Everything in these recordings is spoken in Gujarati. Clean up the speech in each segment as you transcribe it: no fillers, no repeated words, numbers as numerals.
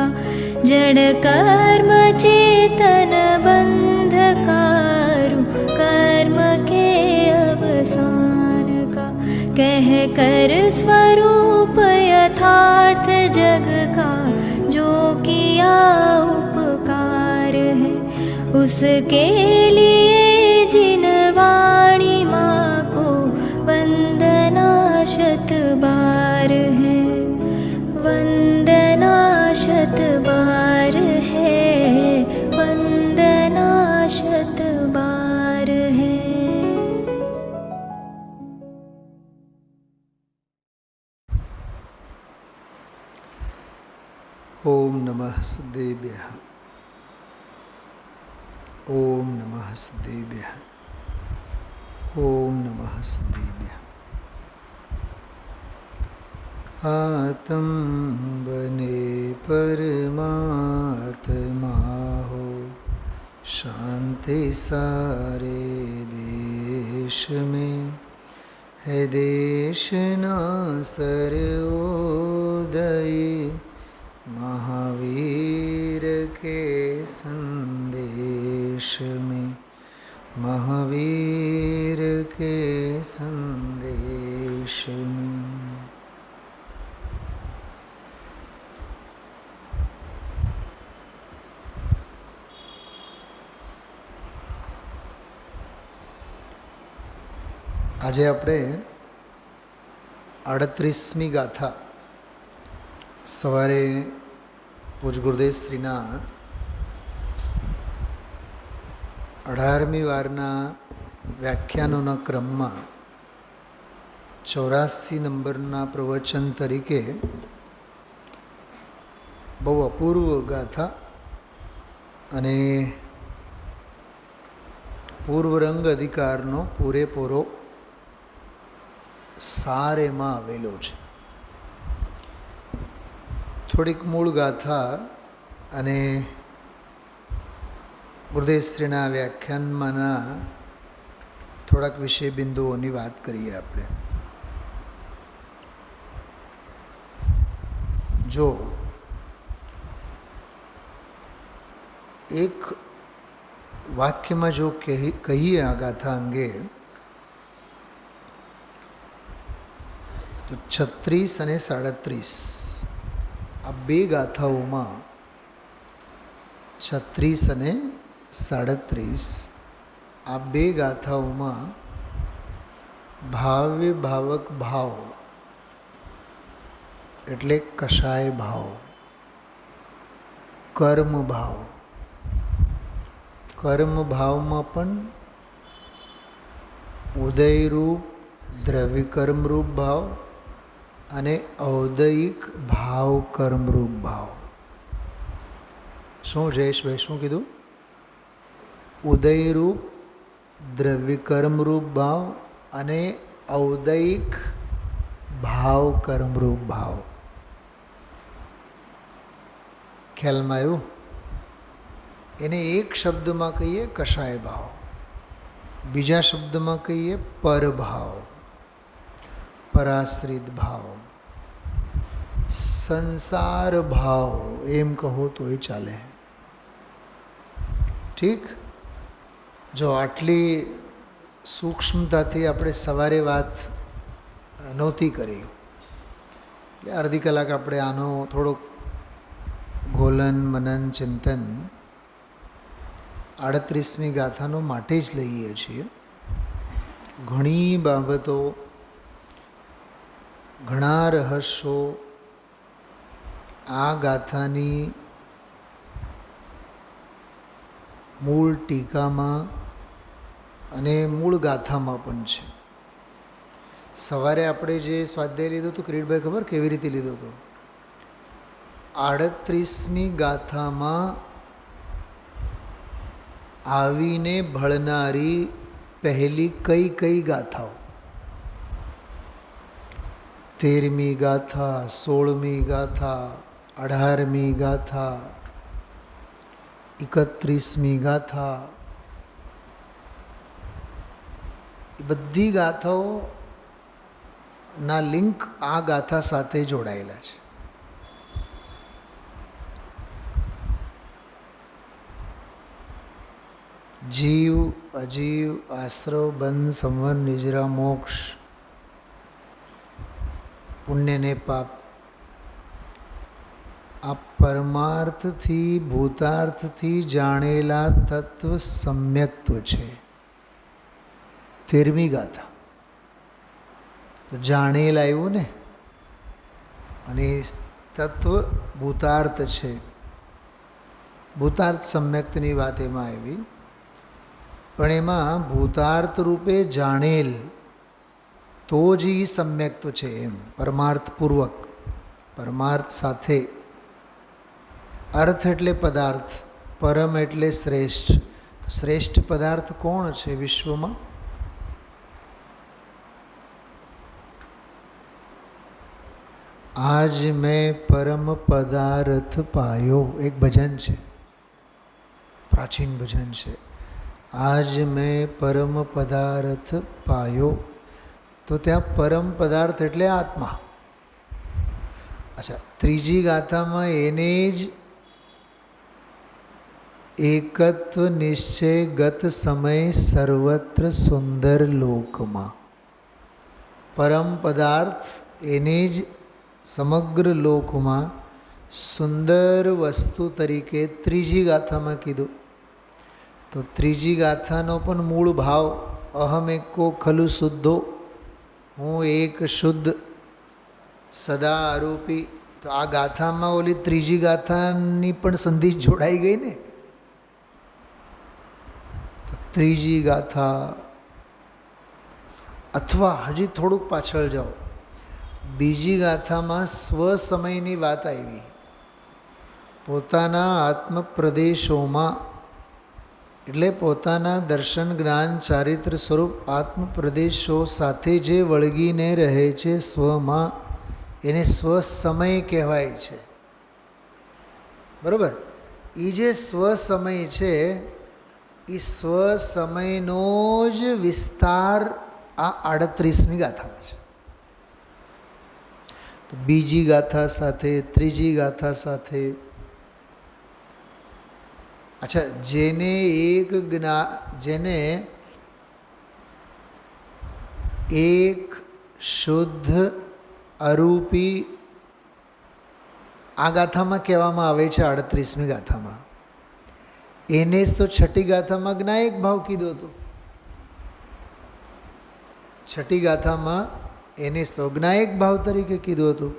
का जड़ कर्म चेतन बंधकारु कर्म के अवसान का कह कर स्वरूप यथार्थ जग का जो किया उपकार है उसके लिए जिन वाणी माँ को वंदना शत बार है वंदना शत बार है वंदना शत बार है। ओम नमः सदेभ्यः। ओम नमः सदेभ्यः। ओम नमः सदेभ्यः। आत्म बने परमात्मा हो शांति सारे देश में है देश ना सर्वोदय महावीर के संदेश में महावीर के संदेश में। આજે આપણે 38મી ગાથા સવારે પૂજ ગુરુદેવ શ્રીના 18મી વારના વ્યાખ્યાનોના ક્રમમાં 84 નંબરના પ્રવચન તરીકે બહુ અપૂર્વ ગાથા અને પૂર્વરંગ અધિકારનો પૂરેપૂરો સાર એમાં આવેલો છે. થોડીક મૂળ ગાથા અને ગુરુદેવશ્રીના વ્યાખ્યાનમાંના થોડાક વિષય બિંદુઓની વાત કરીએ આપણે. જો એક વાક્યમાં જો કહીએ આ ગાથા અંગે તો 36 અને 37 આ બે ગાથાઓમાં 36 અને 37 આ બે ગાથાઓમાં ભાવ્ય ભાવક ભાવ એટલે કષાય ભાવ, કર્મ ભાવ, કર્મ ભાવમાં પણ ઉદયરૂપ દ્રવ્યકર્મરૂપ ભાવ અને ઔદયિક ભાવ કર્મરૂપ ભાવ. શું જયેશભાઈ શું કીધું? ઉદયરૂપ દ્રવ્યકર્મરૂપ ભાવ અને ઔદયિક ભાવ કર્મરૂપ ભાવ. ખ્યાલમાં આવ્યું? એને એક શબ્દમાં કહીએ કષાય ભાવ, બીજા શબ્દમાં કહીએ પરભાવ, પરાશ્રિત ભાવ, સંસાર ભાવ એમ કહો તોય ચાલે. ઠીક? જો આટલી સૂક્ષ્મતાથી આપણે સવારે વાત નહોતી કરી એટલે અડધી કલાક આપણે આનો થોડોક ગોલન મનન ચિંતન 38મી ગાથાનો માટે જ લઈએ છીએ. ઘણી બાબતો, ઘણા રહસ્યો આ ગાથાની મૂળ ટીકામાં અને મૂળ ગાથામાં પણ છે. સવારે આપણે જે સ્વાધ્યાય લીધો હતો કિરીટભાઈ, ખબર કેવી રીતે લીધો હતો? 38મી ગાથામાં આવીને ભળનારી પહેલી કઈ કઈ ગાથાઓ, 13મી ગાથા, 16મી ગાથા, 18મી ગાથા, 31મી ગાથા, એ બધી ગાથાઓના લિંક આ ગાથા સાથે જોડાયેલા છે. જીવ અજીવ આશ્રવ બંધ સંવર નિજરા મોક્ષ પુણ્ય ને પાપ આ પરમાર્થથી ભૂતાર્થથી જાણેલા તત્વ સમ્યક્ત્વ છે. 13મી ગાથા. તો જાણેલા આવ્યું ને, અને તત્વ ભૂતાર્થ છે. ભૂતાર્થ સમ્યક્તની વાત એમાં આવી, પણ એમાં ભૂતાર્થ રૂપે જાણેલ તો જ એ સમ્યક્ત છે એમ, પરમાર્થપૂર્વક, પરમાર્થ સાથે. અર્થ એટલે પદાર્થ, પરમ એટલે શ્રેષ્ઠ. શ્રેષ્ઠ પદાર્થ કોણ છે વિશ્વમાં? આજ મેં પરમ પદાર્થ પાયો, એક ભજન છે, પ્રાચીન ભજન છે. આજ મેં પરમ પદાર્થ પાયો. તો ત્યાં પરમ પદાર્થ એટલે આત્મા. અચ્છા, ત્રીજી ગાથામાં એને જ એકત્વ નિશ્ચય ગત સમય સર્વત્ર સુંદર લોકમાં. પરમ પદાર્થ એને જ સમગ્ર લોકમાં સુંદર વસ્તુ તરીકે ત્રીજી ગાથામાં કીધું. તો ત્રીજી ગાથાનો પણ મૂળ ભાવ અહમ એકો ખલુ શુદ્ધો, હું એક શુદ્ધ સદા આરોપી. તો આ ગાથામાં ઓલી ત્રીજી ગાથાની પણ સંધિ જોડાઈ ગઈ ને. તો ત્રીજી ગાથા, અથવા હજી થોડુંક પાછળ જાઓ, બીજી ગાથામાં સ્વસમયની વાત આવી. પોતાના આત્મપ્રદેશોમાં, એટલે પોતાના દર્શન જ્ઞાન ચારિત્ર સ્વરૂપ આત્મપ્રદેશો સાથે જે વળગીને રહે છે સ્વમાં, એને સ્વસમય કહેવાય છે. બરાબર? એ જે સ્વસમય છે એ સ્વસમયનો જ વિસ્તાર આ 38મી ગાથામાં છે. તો બીજી ગાથા સાથે ત્રીજી ગાથા સાથે, અચ્છા, જેને એક શુદ્ધ અરૂપી આ ગાથામાં કહેવામાં આવે છે 38મી ગાથામાં. એને જ તો છઠ્ઠી ગાથામાં જ્ઞાયક ભાવ કીધો હતો. છઠ્ઠી ગાથામાં એને જ તો જ્ઞાયક ભાવ તરીકે કીધું હતું.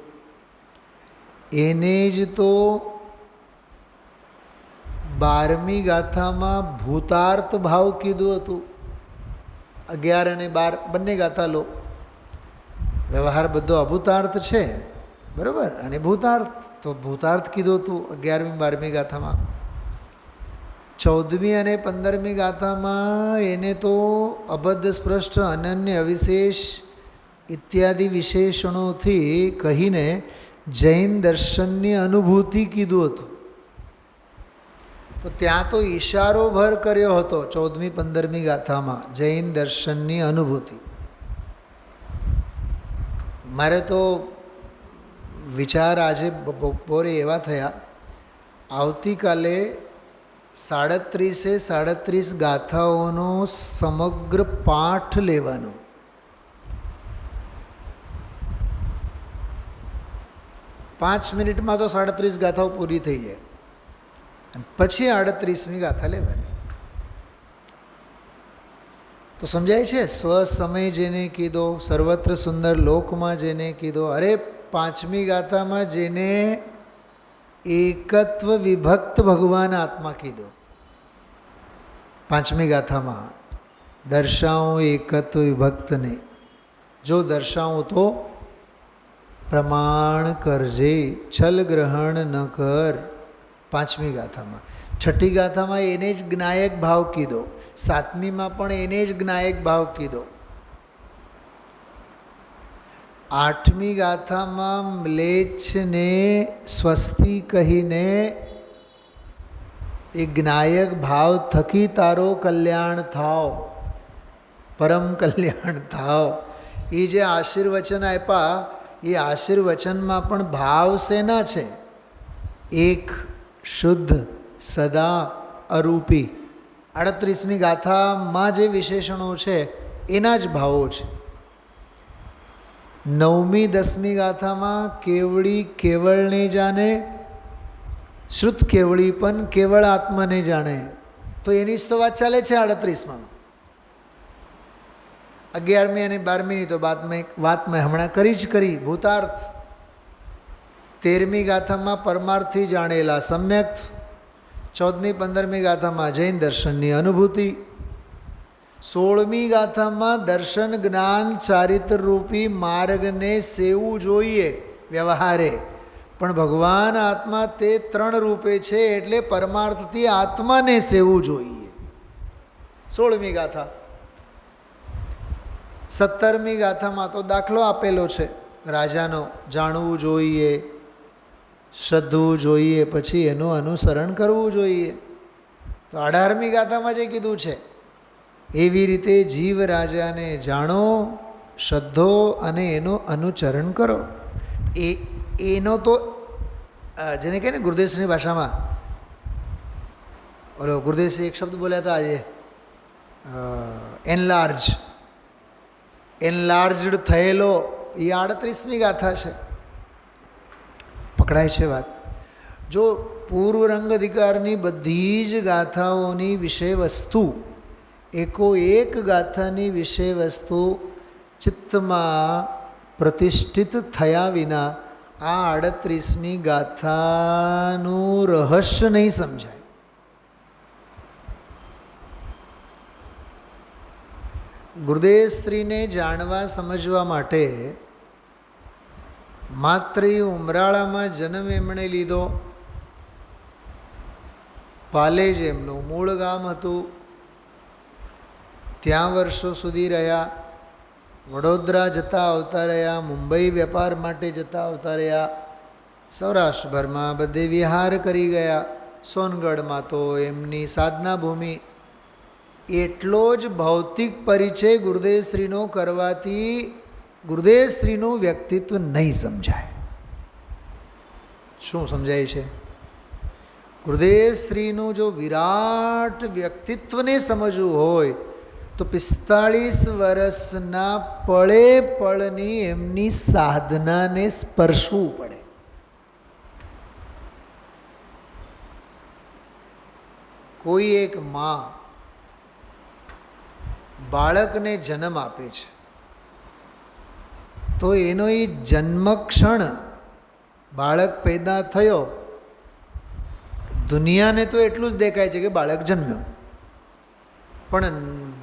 એને જ તો 12મી ગાથામાં ભૂતાર્થ ભાવ કીધું હતું. 11 અને 12 બંને ગાથા લો. વ્યવહાર બધો અભૂતાર્થ છે, બરાબર, અને ભૂતાર્થ તો ભૂતાર્થ કીધું હતું 11મી 12મી ગાથામાં. 14મી અને 15મી ગાથામાં એને તો અબદ્ધ સ્પષ્ટ અનન્ય અવિશેષ ઇત્યાદિ વિશેષણોથી કહીને જૈન દર્શનની અનુભૂતિ કીધું હતું. તો ત્યાં તો ઈશારો ભર કર્યો હતો 14મી 15મી ગાથામાં જૈન દર્શનની અનુભૂતિ. મારે તો વિચાર આજે બપોરે એવા થયા, આવતીકાલે 37 ગાથાઓનો સમગ્ર પાઠ લેવાનો. પાંચ મિનિટમાં તો 37 ગાથાઓ પૂરી થઈ જાય, અને પછી 38મી ગાથા લેવાની. તો સમજાય છે? સ્વસમય જેને કીધો, સર્વત્ર સુંદર લોકમાં જેને કીધો, અરે 5મી ગાથામાં જેને એકત્વ વિભક્ત ભગવાન આત્મા કીધો. 5મી ગાથામાં દર્શાવું એકત્વ વિભક્તને, જો દર્શાવું તો પ્રમાણ કરજે, છલ ગ્રહણ ન કર. 5મી ગાથામાં. 6ઠ્ઠી ગાથામાં એને જ જ્ઞાયક ભાવ કીધો. 7મીમાં પણ એને જ જ્ઞાયક ભાવ કીધો. 8મી ગાથામાં મ્લેચ્છને સ્વસ્તિ કહીને એ જ્ઞાયક ભાવ થકી તારો કલ્યાણ થાવ, પરમ કલ્યાણ થાવ. એ જે આશીર્વચન આપ્યા, એ આશીર્વચનમાં પણ ભાવ શેના છે? એક શુદ્ધ સદા અરૂપી. 38મી ગાથામાં જે વિશેષણો છે એના જ ભાવો છે. 9મી 10મી ગાથામાં કેવળી કેવળને જાણે, શ્રુત કેવળી પણ કેવળ આત્માને જાણે. તો એની જ તો વાત ચાલે છે 38માં. 11મી અને 12મીની તો વાત મેં હમણાં કરી ભૂતાર્થ. 13મી ગાથામાં પરમાર્થી જાણેલા સમ્યક. 14મી 15મી ગાથામાં જૈન દર્શનની અનુભૂતિ. 16મી ગાથામાં દર્શન જ્ઞાન ચારિત્ર રૂપી માર્ગને સેવું જોઈએ વ્યવહારે, પણ ભગવાન આત્મા તે 3 રૂપે છે એટલે પરમાર્થથી આત્માને સેવું જોઈએ. 16મી ગાથા. 17મી ગાથામાં તો દાખલો આપેલો છે રાજાનો, જાણવું જોઈએ, શ્રદ્ધવું જોઈએ, પછી એનું અનુસરણ કરવું જોઈએ. તો 18મી ગાથામાં જે કીધું છે એવી રીતે જીવ રાજાને જાણો, શ્રદ્ધો અને એનું અનુચરણ કરો. એનો તો જેને કહે ને ગુરુદેવશ્રીની ભાષામાં, ઓલો ગુરુદેવશ્રી એક શબ્દ બોલ્યા હતા આજે, એનલાર્જડ થયેલો, એ 38મી ગાથા છે. પકડાય છે વાત. જો પૂર્વ રંગ અધિકારની બધી જ ગાથાઓની વિષય વસ્તુ એક ગાથાની વિષય વસ્તુ ચિત્તમાં પ્રતિષ્ઠિત થયા વિના આ 38મી ગાથાનું રહસ્ય નહીં સમજાય. ગુરુદેવશ્રીને જાણવા સમજવા માટે માત્ર ઉમરાળામાં જન્મ એમણે લીધો, પાલેજ એમનું મૂળ ગામ હતું, ત્યાં વર્ષો સુધી રહ્યા, વડોદરા જતા આવતા રહ્યા, મુંબઈ વેપાર માટે જતા આવતા રહ્યા, સૌરાષ્ટ્રભરમાં બધે વિહાર કરી ગયા, સોનગઢમાં તો એમની સાધના ભૂમિ. એટલો જ ભૌતિક પરિચય ગુરુદેવશ્રીનો કરવાથી ગુરુદેવશ્રીનું વ્યક્તિત્વ નહીં સમજાય. શું સમજાય છે? ગુરુદેવશ્રીનું જો વિરાટ વ્યક્તિત્વને સમજવું હોય તો 45 વર્ષના પળે પળની એમની સાધનાને સ્પર્શવું પડે. કોઈ એક માં બાળકને જન્મ આપે છે તો એનો એ જન્મક્ષણ, બાળક પેદા થયો, દુનિયાને તો એટલું જ દેખાય છે કે બાળક જન્મ્યો, પણ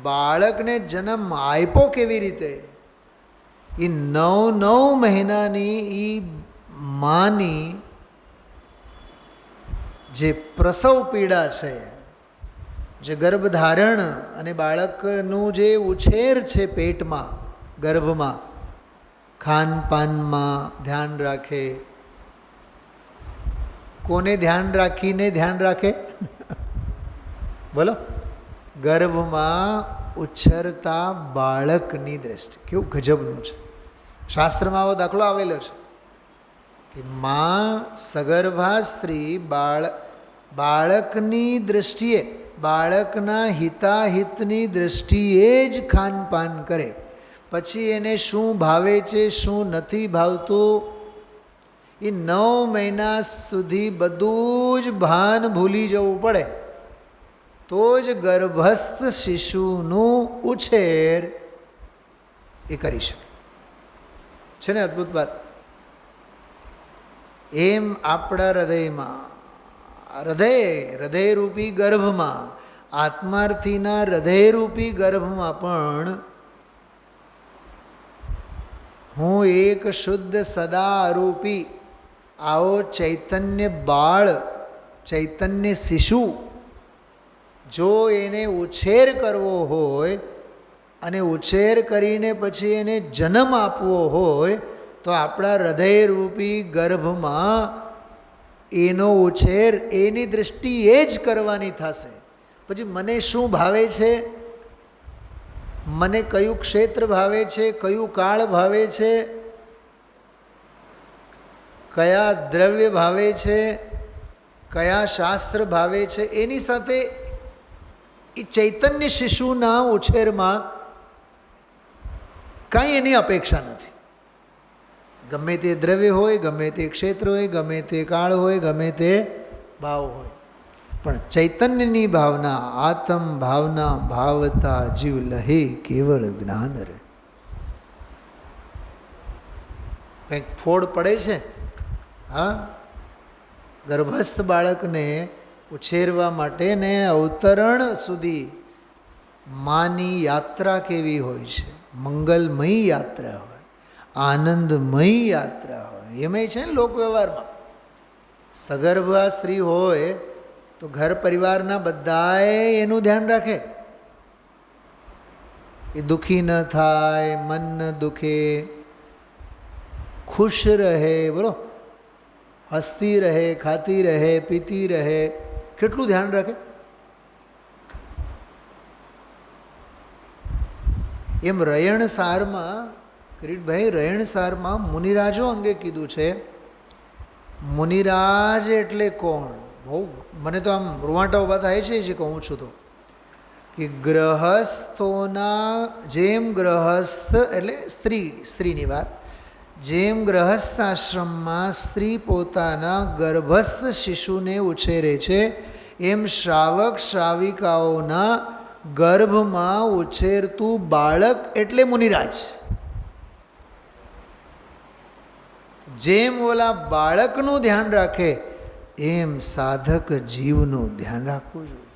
બાળકને જન્મ આપ્યો કેવી રીતે? એ 9 મહિનાની એ માની જે પ્રસવ પીડા છે, જે ગર્ભધારણ અને બાળકનું જે ઉછેર છે પેટમાં, ગર્ભમાં, ખાનપાનમાં ધ્યાન રાખે. કોને ધ્યાન રાખીને ધ્યાન રાખે? બોલો. ગર્ભમાં ઉછરતા બાળકની દ્રષ્ટિ કેવું ગજબનું છે. શાસ્ત્રમાં આવો દાખલો આવેલો છે કે માં સગર્ભા સ્ત્રી બાળકની દ્રષ્ટિએ, બાળકના હિતાહિતની દ્રષ્ટિએ જ ખાનપાન કરે. પછી એને શું ભાવે છે, શું નથી ભાવતું, એ 9 મહિના સુધી બધું જ ભાન ભૂલી જવું પડે તો જ ગર્ભસ્થ શિશુનું ઉછેર એ કરી શકે. છે ને અદ્ભુત વાત? એમ આપણા હૃદયમાં, હૃદયરૂપી ગર્ભમાં, આત્માર્થીના હૃદયરૂપી ગર્ભમાં પણ હું એક શુદ્ધ સદારૂપી આવો ચૈતન્ય બાળ, ચૈતન્ય શિશુ, જો એને ઉછેર કરવો હોય અને ઉછેર કરીને પછી એને જન્મ આપવો હોય તો આપણા હૃદયરૂપી ગર્ભમાં એનો ઉછેર એની દૃષ્ટિએ જ કરવાની થશે. પછી મને શું ભાવે છે, મને કયું ક્ષેત્ર ભાવે છે, કયું કાળ ભાવે છે, કયા દ્રવ્ય ભાવે છે, કયા શાસ્ત્ર ભાવે છે, એની સાથે એ ચૈતન્ય શિશુના ઉછેરમાં કાંઈ એની અપેક્ષા નથી. ગમે તે દ્રવ્ય હોય, ગમે તે ક્ષેત્ર હોય, ગમે તે કાળ હોય, ગમે તે ભાવ હોય, પણ ચૈતન્યની ભાવના, આત્મ ભાવના ભાવતા જીવ લહે કેવળ જ્ઞાન રહે. કંઈક ફોડ પડે છે, હા, ગર્ભસ્થ બાળકને ઉછેરવા માટે ને અવતરણ સુધી માની યાત્રા કેવી હોય છે, મંગલમય યાત્રા હોય, આનંદમય યાત્રા હોય. એમાંય છે ને લોક વ્યવહારમાં સગર્ભા સ્ત્રી હોય તો ઘર પરિવારના બધાએ એનું ધ્યાન રાખે, એ દુઃખી ન થાય, મન ન દુખે, ખુશ રહે, બોલો, હસતી રહે, ખાતી રહે, પીતી રહે, કેટલું ધ્યાન રાખે. એમ રયણસારમાં, કિરીટભાઈ, રયણસારમાં મુનિરાજો અંગે કીધું છે. મુનિરાજ એટલે કોણ? બહુ મને તો આમ રૂવાટા ઊભા થાય છે જે કહું છું તો, કે ગ્રહસ્થોના જેમ ગ્રહસ્થ એટલે સ્ત્રીની વાત, જેમ ગ્રહસ્થ આશ્રમમાં સ્ત્રી પોતાના ગર્ભસ્થ શિશુને ઉછેરે છે, એમ શ્રાવક શ્રાવિકાઓના ગર્ભમાં ઉછેરતું બાળક એટલે મુનિરાજ. જેમ ઓલા બાળકનું ધ્યાન રાખે એમ સાધક જીવનું ધ્યાન રાખવું જોઈએ.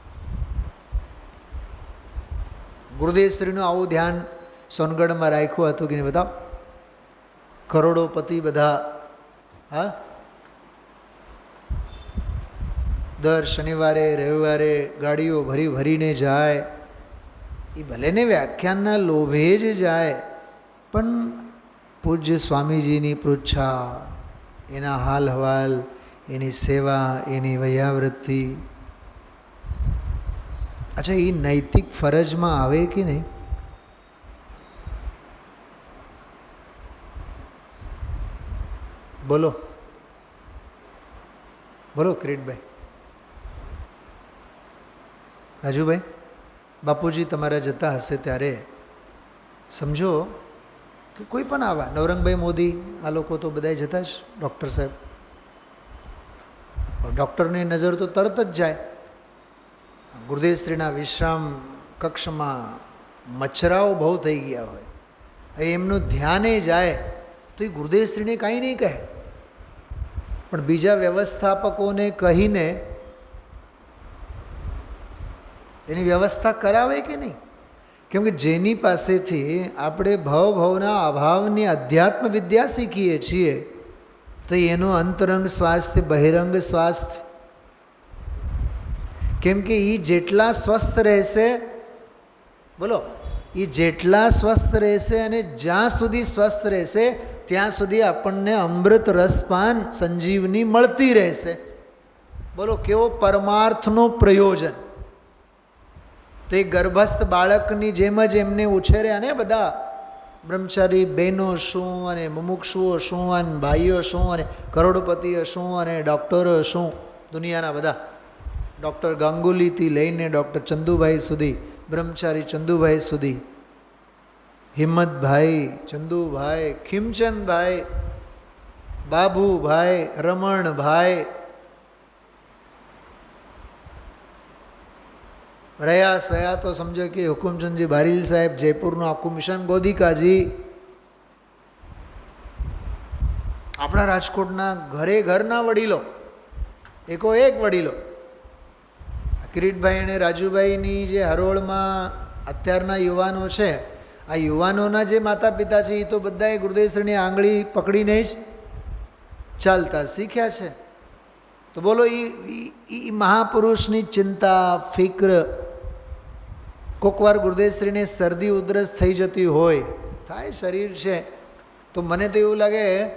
ગુરુદેવશ્રીનું આવું ધ્યાન સોનગઢમાં રાખ્યું હતું કે નહીં બતાવો? કરોડોપતિ બધા, હા, દર શનિવારે રવિવારે ગાડીઓ ભરી ભરીને જાય. એ ભલે ને વ્યાખ્યાનના લોભે જ જાય, પણ પૂજ્ય સ્વામીજીની પૃચ્છા, એના હાલ હવાલ, એની સેવા, એની વૈયાવૃત્તિ, અચ્છા, એ નૈતિક ફરજમાં આવે કે નહીં? બોલો બોલો કિરીટભાઈ, રાજુભાઈ, બાપુજી તમારા જતા હશે ત્યારે સમજો કે કોઈ પણ આવા નવરંગભાઈ મોદી, આ લોકો તો બધા જતા જ, ડૉક્ટર સાહેબ, ડૉક્ટરની નજર તો તરત જ જાય. ગુરુદેવશ્રીના વિશ્રામ કક્ષમાં મચ્છરાઓ બહુ થઈ ગયા હોય, એમનું ધ્યાને જાય તો એ ગુરુદેવશ્રીને કાંઈ નહીં કહે, પણ બીજા વ્યવસ્થાપકોને કહીને એની વ્યવસ્થા કરાવે કે નહીં? કેમ કે જેની પાસેથી આપણે ભવના અભાવની અધ્યાત્મ વિદ્યા શીખીએ છીએ તો એનું અંતરંગ સ્વાસ્થ્ય, બહિરંગ સ્વાસ્થ્ય, કેમ કે એ જેટલા સ્વસ્થ રહેશે, બોલો, એ જેટલા સ્વસ્થ રહેશે અને જ્યાં સુધી સ્વસ્થ રહેશે ત્યાં સુધી આપણને અમૃત રસપાન સંજીવની મળતી રહેશે. બોલો, કેવો પરમાર્થનો પ્રયોજન! તો એ ગર્ભસ્થ બાળકની જેમ જ એમને ઉછેરે, અને બધા બ્રહ્મચારી બહેનો શું, અને મુમુક્ષુઓ શું, અને ભાઈઓ શું, અને કરોડપતિઓ શું, અને ડૉક્ટરો શું, દુનિયાના બધા, ડૉક્ટર ગાંગુલીથી લઈને ડૉક્ટર ચંદુભાઈ સુધી, બ્રહ્મચારી ચંદુભાઈ સુધી, હિંમતભાઈ, ચંદુભાઈ, ખીમચંદભાઈ, બાબુભાઈ, રમણભાઈ, રહ્યા સયા તો સમજો કે હુકુમચંદજી બારીલ સાહેબ, જયપુરનું આખું મિશન, ગોધિકાજી, આપણા રાજકોટના ઘરે ઘરના વડીલો, એકો એક વડીલો. કિરીટભાઈ અને રાજુભાઈની જે હરોળમાં અત્યારના યુવાનો છે, આ યુવાનોના જે માતા પિતા છે એ તો બધાએ ગુરુદેવશ્રીની આંગળી પકડીને જ ચાલતા શીખ્યા છે. તો બોલો, એ મહાપુરુષની ચિંતા, ફિક્ર, કોકવાર ગુરુદેવશ્રીને શરદી ઉધરસ થઈ જતી હોય, થાય, શરીર છે, તો મને તો એવું લાગે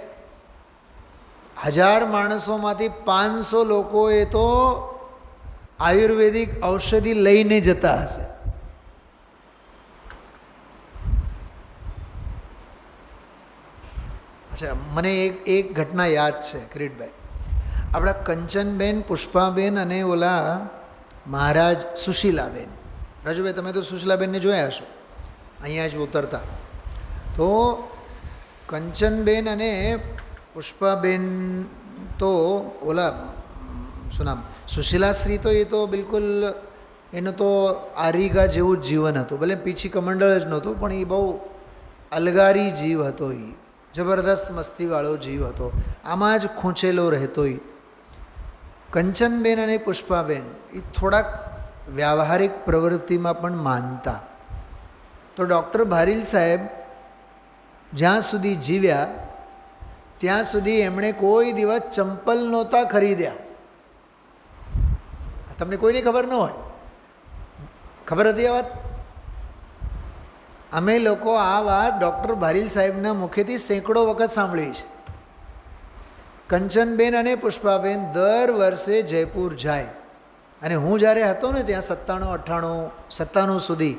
1000 માણસોમાંથી 500 લોકોએ તો આયુર્વેદિક ઔષધિ લઈને જતા હશે. અચ્છા, મને એક ઘટના યાદ છે કિરીટભાઈ. આપણા કંચનબેન, પુષ્પાબેન અને ઓલા મહારાજ સુશીલાબેન, રાજુભાઈ તમે તો સુશલાબેનને જોયા હશો અહીંયા જ ઉતરતા. તો કંચનબેન અને પુષ્પાબેન તો ઓલા શું નામ સુશીલાશ્રી તો એ તો બિલકુલ એનું તો આરિગા જેવું જ જીવન હતું. ભલે પીછી કમંડળ જ નહોતું પણ એ બહુ અલગારી જીવ હતો. એ જબરદસ્ત મસ્તીવાળો જીવ હતો. આમાં જ ખૂંચેલો રહેતો. એ કંચનબેન અને પુષ્પાબેન એ થોડાક વ્યાવહારિક પ્રવૃત્તિમાં પણ માનતા. તો ડૉક્ટર ભારીલ સાહેબ જ્યાં સુધી જીવ્યા ત્યાં સુધી એમણે કોઈ દિવસ ચંપલ નહોતા ખરીદ્યા. તમને કોઈની ખબર ન હોય? ખબર હતી આ વાત? અમે લોકો આ વાત ડૉક્ટર ભારીલ સાહેબના મુખેથી સેંકડો વખત સાંભળી છે. કંચનબેન અને પુષ્પાબેન દર વર્ષે જયપુર જાય અને હું જ્યારે હતો ને ત્યાં 97 સુધી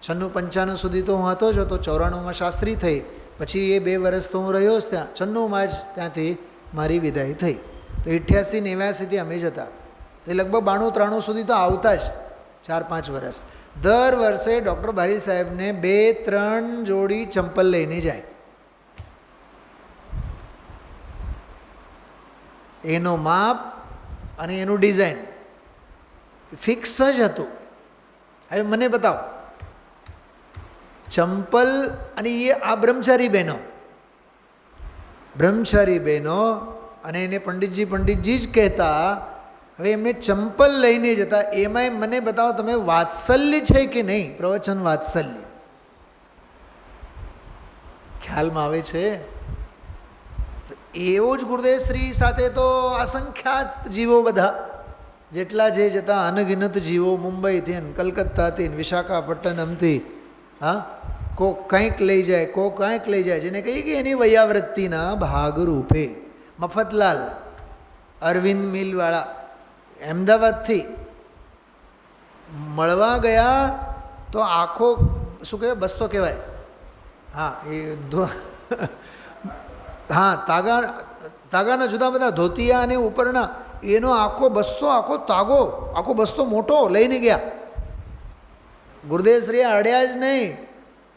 95 સુધી તો હું હતો જ હતો. 94માં શાસ્ત્રી થઈ, પછી એ 2 વર્ષ તો હું રહ્યો જ ત્યાં. 96માં જ ત્યાંથી મારી વિદાય થઈ. તો 88 89થી અમે જતા. તો એ લગભગ 92 93 સુધી તો આવતા જ 4-5 વર્ષ. દર વર્ષે ડૉક્ટર ભારીલ સાહેબને 2-3 જોડી ચંપલ લઈને જાય. એનો માપ અને એનું ડિઝાઇન ફિક્સ જ હતું. હવે મને બતાવો ચંપલ, અને એ આ બ્રહ્મચારી બહેનો અને એને પંડિતજી જ કહેતા. હવે એમને ચંપલ લઈને જતા. એમાંય મને બતાવો તમે વાત્સલ્ય છે કે નહીં? પ્રવચન વાત્સલ્ય ખ્યાલમાં આવે છે? એવો જ ગુરુદેવશ્રી સાથે તો અસંખ્યાત જીવો બધા જેટલા જે જતા અનગિનત જીવો મુંબઈથી ને કલકત્તાથી ને વિશાખાપટ્ટનમથી. હા, કોક કંઈક લઈ જાય, કોક કંઈક લઈ જાય. જેને કહીએ કે એની વૈયાવૃત્તિના ભાગરૂપે મફતલાલ અરવિંદ મિલવાળા અમદાવાદથી મળવા ગયા તો આખો શું કહેવાય, બસ્તો કહેવાય. હા, એ હા, તાગાના જુદા બધા ધોતિયા અને ઉપરના એનો આખો બસ્તો, આખો બસ્તો મોટો લઈને ગયા. ગુરુદેવશ્રીએ અડ્યા જ નહીં.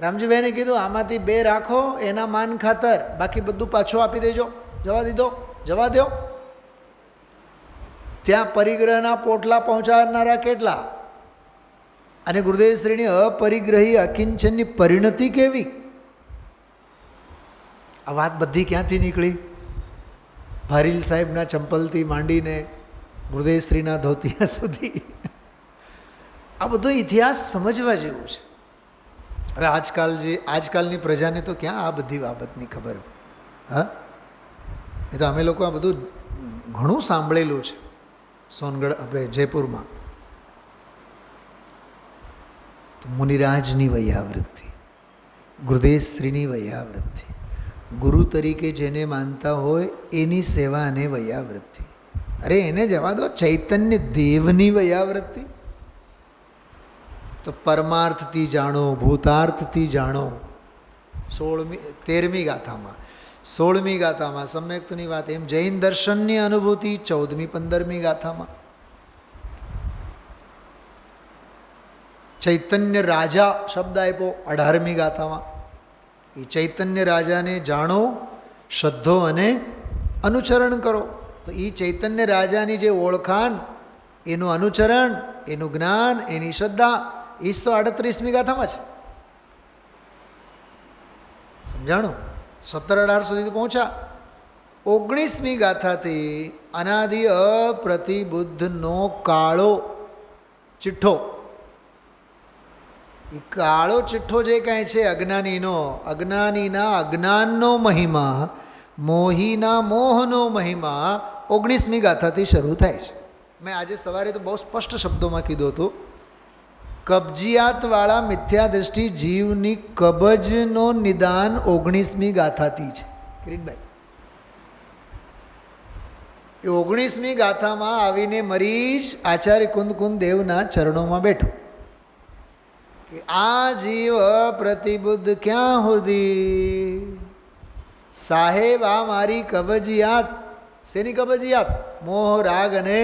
રામજીભાઈને કીધું આમાંથી 2 રાખો એના માન ખાતર, બાકી બધું પાછું આપી દેજો. જવા દો. ત્યાં પરિગ્રહના પોટલા પહોંચાડનારા કેટલા, અને ગુરુદેવશ્રીની અપરિગ્રહી અકિંચનની પરિણતિ કેવી. આ વાત બધી ક્યાંથી નીકળી? ભારીલ સાહેબના ચંપલથી માંડીને ગુરુદેવશ્રીના ધોતિયા સુધી. આ બધો ઇતિહાસ સમજવા જેવું છે. હવે આજકાલની પ્રજાને તો ક્યાં આ બધી બાબતની ખબર. હા, એ તો અમે લોકો આ બધું ઘણું સાંભળેલું છે. સોનગઢ આપણે જયપુરમાં તો મુનિરાજની વૈયાવૃત્તિ, ગુરુદેવશ્રીની વૈયાવૃત્તિ, ગુરુ તરીકે જેને માનતા હોય એની સેવા અને વૈયાવૃત્તિ. અરે એને જવા દો, ચૈતન્ય દેવની વૈયાવૃત્તિ. તો પરમાર્થથી જાણો, ભૂતાર્થથી જાણો. 13મી ગાથામાં સમ્યક્તની વાત. એમ જૈન દર્શનની અનુભૂતિ 14મી 15મી ગાથામાં. ચૈતન્ય રાજા શબ્દ આપ્યો 18મી ગાથામાં. એ ચૈતન્ય રાજાને જાણો, શ્રદ્ધો અને અનુચરણ કરો. તો એ ચૈતન્ય રાજાની જે ઓળખાણ, એનું અનુચરણ, એનું જ્ઞાન, એની શ્રદ્ધા, એ તો 38મી ગાથામાં છે. સમજાણું? 17-18 સુધી પહોંચ્યા. 19મી ગાથાથી અનાદિ અપ્રતિબુદ્ધનો કાળો ચિઠ્ઠો, એ કાળો ચિઠ્ઠો જે કાંઈ છે અજ્ઞાનીના અજ્ઞાનનો મહિમા, મોહીના મોહનો મહિમા 19મી ગાથાથી શરૂ થાય છે. મેં આજે સવારે તો બહુ સ્પષ્ટ શબ્દોમાં કીધું હતું. કબજિયાતવાળા મિથ્યા દૃષ્ટિ જીવની કબજનો નિદાન 19મી ગાથાથી છે. કિરીટભાઈ, એ 19મી ગાથામાં આવીને મરીજ આચાર્ય કુંદ દેવના ચરણોમાં બેઠો કે આ જીવ પ્રતિબુદ્ધ ક્યાં સુધી? સાહેબ, આ મારી કબજિયાત. શેની કબજિયાત? મોહ, રાગ અને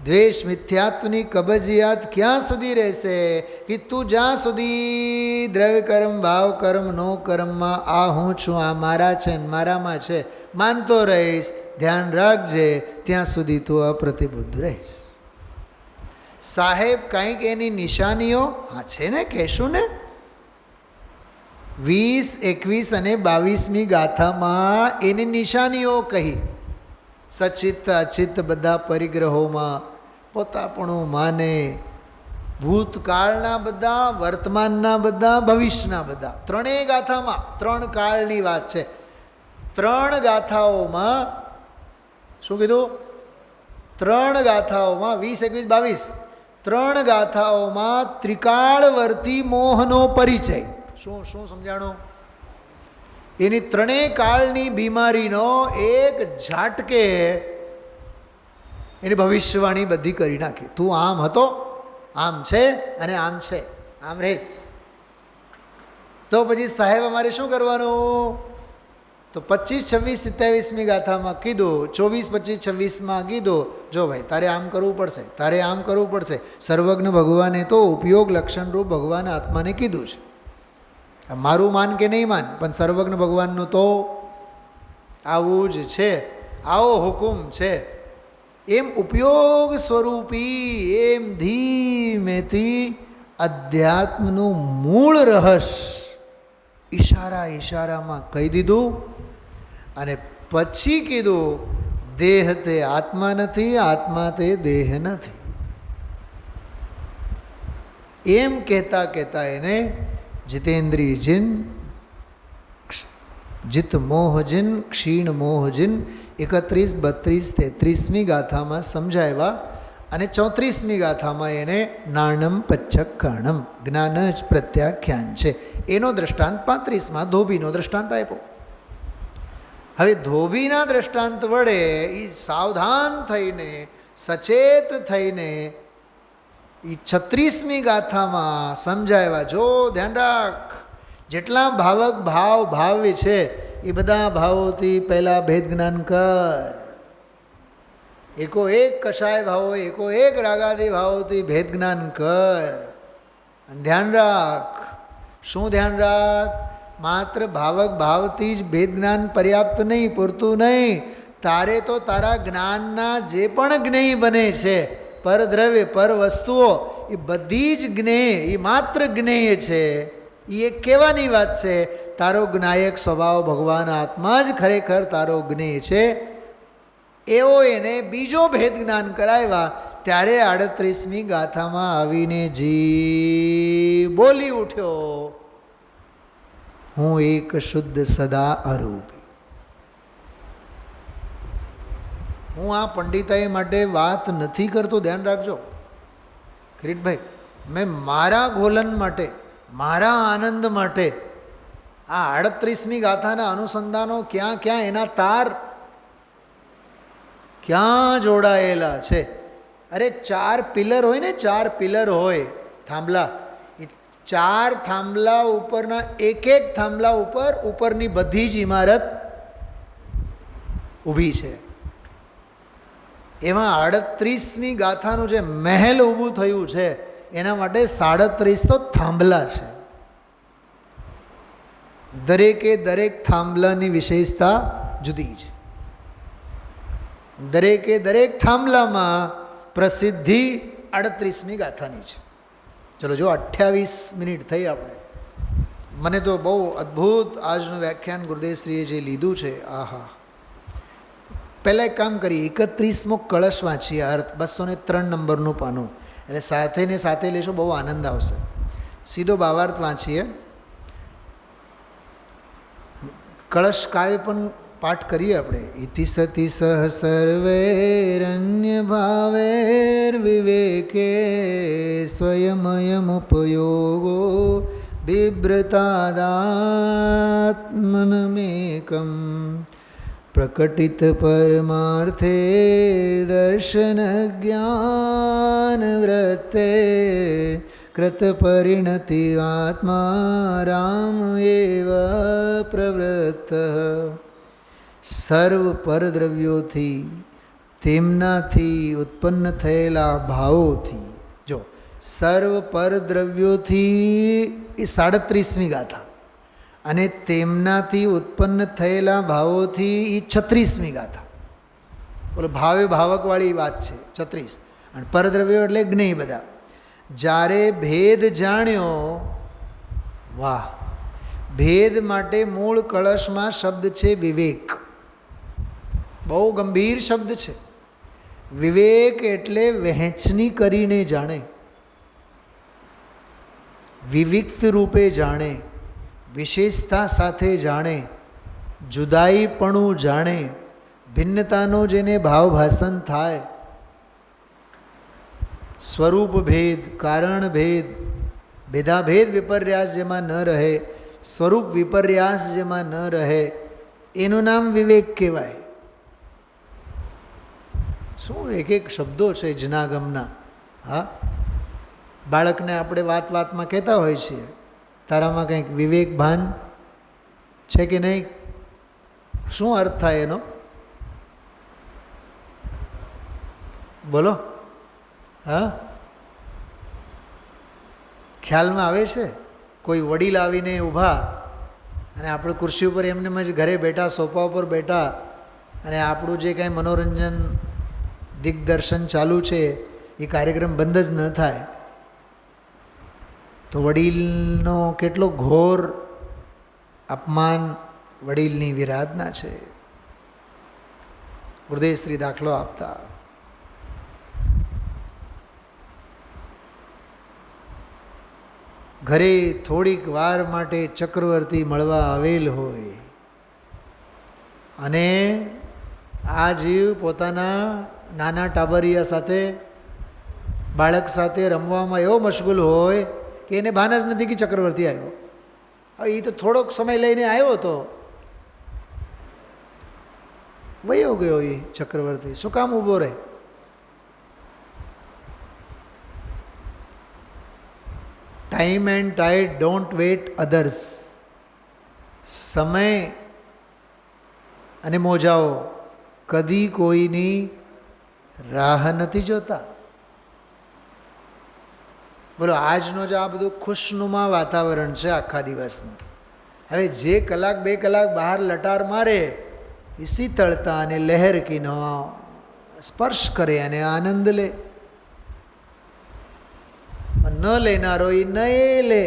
દ્વેષ મિથ્યાત્વની કબજિયાત ક્યાં સુધી રહેશે? કે તું જ્યાં સુધી દ્રવ્ય કર્મ, ભાવ કર્મ, નો કર્મમાં આ હું છું, આ મારા છે ને મારામાં છે માનતો રહીશ, ધ્યાન રાખજે, ત્યાં સુધી તું અપ્રતિબુદ્ધ રહીશ. સાહેબ કંઈક એની નિશાનીઓ હા છે ને, કહેશું ને. 20, 21 અને 22મી ગાથામાં એની નિશાનીઓ કહી. સચિત્ત અચિત્ત બધા પરિગ્રહોમાં પોતાપણું માને, ભૂતકાળના બધા, વર્તમાનના બધા, ભવિષ્યના બધા. ત્રણેય ગાથામાં 3 કાળની વાત છે. 3 ગાથાઓમાં શું કીધું? 3 ગાથાઓમાં 20, 21, 22 3 ગાથાઓમાં ત્રિકાળવર્તી મોહનો પરિચય. શું શું સમજાણું? એની 3 કાળની બીમારીનો એક ઝાટકે એની ભવિષ્યવાણી બધી કરી નાખી. તું આમ હતો, આમ છે અને આમ છે, આમ રહેશ. તો પછી સાહેબ અમારે શું કરવાનું? તો 25, 26, 27મી ગાથામાં કીધું, 24, 25, 26માં કીધું, જો ભાઈ તારે આમ કરવું પડશે, તારે આમ કરવું પડશે. સર્વજ્ઞ ભગવાને તો ઉપયોગ લક્ષણરૂપ ભગવાન આત્માને કીધું છે. મારું માન કે નહીં માન, પણ સર્વજ્ઞ ભગવાનનું તો આવું જ છે, આવો હુકુમ છે. એમ ઉપયોગ સ્વરૂપી એમ ધીમેથી અધ્યાત્મનું મૂળ રહસ્ય ઈશારામાં કહી દીધું. અને પછી કીધું, દેહ તે આત્મા નથી, આત્મા તે દેહ નથી. એમ કહેતા કહેતા એને જીતેન્દ્રિય જીન, જીત મોહજીન, ક્ષીણ મોહજીન 31, 32, 33મી ગાથામાં સમજાવ્યા. અને 34મી ગાથામાં એને નાણમ પચ્છક્કણમ, જ્ઞાન જ પ્રત્યાખ્યાન છે. એનો દ્રષ્ટાંત 35માં ધોબીનો દ્રષ્ટાંત આપ્યો. હવે ધોબીના દ્રષ્ટાંત વડે એ સાવધાન થઈને, સચેત થઈને એ 36મી ગાથામાં સમજાવ્યા. જો ધ્યાન રાખ, જેટલા ભાવક ભાવ્ય છે એ બધા ભાવોથી પહેલાં ભેદ જ્ઞાન કર. એકો એક કષાય ભાવો, એકો એક રાગાદી ભાવોથી ભેદ જ્ઞાન કર. અને ધ્યાન રાખ, શું ધ્યાન રાખ? માત્ર ભાવક ભાવથી જ ભેદ જ્ઞાન પર્યાપ્ત નહીં, પૂરતું નહીં. તારે તો તારા જ્ઞાનના જે પણ જ્ઞેય બને છે, પર દ્રવ્ય, પર વસ્તુઓ, એ બધી જ જ્ઞેય, એ માત્ર જ્ઞેય છે. એ એક કહેવાની વાત છે, તારો જ્ઞાયક સ્વભાવ ભગવાન આત્મા જ ખરેખર તારો જ્ઞેય છે. એવો એને બીજો ભેદ જ્ઞાન કરાવ્યા. ત્યારે 38મી ગાથામાં આવીને જી બોલી ઉઠ્યો, હું એક શુદ્ધ સદા અરૂપી. હું આ પંડિતાઈ માટે વાત નથી કરતો, ધ્યાન રાખજો કિરીટભાઈ. મેં મારા ગોલન માટે, મારા આનંદ માટે આ 38મી ગાથાના અનુસંધાનો ક્યાં ક્યાં એના તાર ક્યાં જોડાયેલા છે. અરે 4 પિલર હોય ને, 4 પિલર હોય થાંભલા, એ 4 થાંભલા ઉપરના એક થાંભલા ઉપર ઉપરની બધી જ ઇમારત ઊભી છે. એમાં 38મી ગાથાનું જે મહેલ ઊભું થયું છે એના માટે 37 તો થાંભલા છે. દરેકે દરેક થાંભલાની વિશેષતા જુદી છે. દરેકે દરેક થાંભલામાં પ્રસિદ્ધિ 38મી ગાથાની છે. ચલો જો 28 મિનિટ થઈ આપણે. મને તો બહુ અદ્ભુત આજનું વ્યાખ્યાન ગુરુદેવશ્રીએ જે લીધું છે, આહા. પહેલાં એક કામ કરીએ, 31મો કળશ વાંચીએ, અર્થ 203 નંબરનું પાનું, એટલે સાથે ને સાથે લેશો, બહુ આનંદ આવશે. સીધો ભાવાર્થ વાંચીએ. કળશ કાવ્ય પણ પાઠ કરીએ આપણે. ઇતિ સતી સહ સર્વૈરન્ય ભાવૈર વિવેકે સ્વયમયમુપયોગો બિભ્રતાદાત્મનમેકમ પ્રકટિત પરમાર્થે દર્શન જ્ઞાન વૃત્તે કૃત પરિણતિ આત્મા રામ એવ પ્રવૃત્ત. સર્વ પરદ્રવ્યોથી તેમનાથી ઉત્પન્ન થયેલા ભાવોથી, જો સર્વ પરદ્રવ્યોથી એ 37મી ગાથા, અને તેમનાથી ઉત્પન્ન થયેલા ભાવોથી એ 36મી ગાથા. બોલો, ભાવે ભાવકવાળી વાત છે 36, અને પરદ્રવ્યો એટલે જ્ઞેય બધા. જ્યારે ભેદ જાણ્યો, વાહ, ભેદ માટે મૂળ કળશમાં શબ્દ છે વિવેક. બહુ ગંભીર શબ્દ છે. વિવેક એટલે વહેંચણી કરીને જાણે, વિવિક્ત રૂપે જાણે, વિશેષતા સાથે જાણે, જુદાઈપણું જાણે, ભિન્નતાનો જેને ભાવભાસન થાય, સ્વરૂપ ભેદ, કારણ ભેદ, ભેદાભેદ વિપર્યાસ જેમાં ન રહે, સ્વરૂપ વિપર્યાસ જેમાં ન રહે, એનું નામ વિવેક કહેવાય. શું એક એક શબ્દો છે જનાગમના. હા, બાળકને આપણે વાત વાતમાં કહેતા હોય છીએ, તારામાં કંઈક વિવેક ભાન છે કે નહીં? શું અર્થ થાય એનો? બોલો. હા, ખ્યાલમાં આવે છે? કોઈ વડીલ આવીને ઊભા અને આપણે ખુરશી ઉપર એમને જ ઘરે બેઠા, સોફા ઉપર બેઠા, અને આપણું જે કાંઈ મનોરંજન દિગ્દર્શન ચાલુ છે એ કાર્યક્રમ બંધ જ ન થાય તો વડીલનો કેટલો ઘોર અપમાન વડીલની વિરાધના છે. ગુરુદેવ શ્રી દાખલો આપતા, ઘરે થોડીક વાર માટે ચક્રવર્તી મળવા આવેલ હોય અને આ જીવ પોતાના નાના ટાબરિયા સાથે, બાળક સાથે રમવામાં એવો મશગુલ હોય કે એને ભાન જ નથી કે ચક્રવર્તી આવ્યો. હવે એ તો થોડોક સમય લઈને આવ્યો તો વયો ગયો. એ ચક્રવર્તી શું કામ ઊભો રહે? Time and tide don't wait others. સમય અને મોજાઓ કદી કોઈની રાહ નથી જોતા. બોલો, આજનો જ આ બધું ખુશનુમા વાતાવરણ છે આખા દિવસનું. હવે જે કલાક બે કલાક બહાર લટાર મારે એ શીતળતા અને લહેર કીનો સ્પર્શ કરે અને આનંદ લે. ન લેનારો એ ન લે.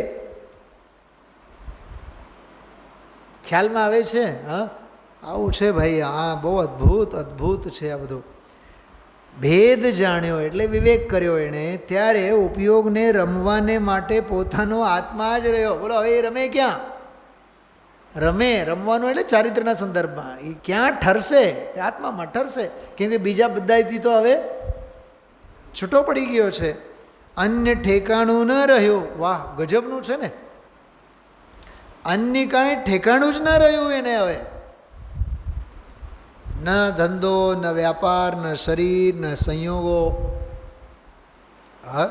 ખ્યાલમાં આવે છે? હા, આવું છે ભાઈ. આ બહુ અદ્ભુત અદ્ભુત છે આ બધું. ભેદ જાણ્યો એટલે વિવેક કર્યો એણે, ત્યારે ઉપયોગને રમવાને માટે પોતાનો આત્મા જ રહ્યો. બોલો, હવે એ રમે ક્યાં? રમવાનું એટલે ચારિત્રના સંદર્ભમાં. એ ક્યાં ઠરશે? આત્મામાં ઠરશે. કેમ કે બીજા બધાથી તો હવે છૂટો પડી ગયો છે. અન્ય ઠેકાણું ન રહ્યું. વાહ, ગજબનું છે ને. અન્ય કાંઈ ઠેકાણું જ ન રહ્યું એને. હવે ન ધંધો, ન વ્યાપાર, ન શરીર, ન સંયોગો. હા,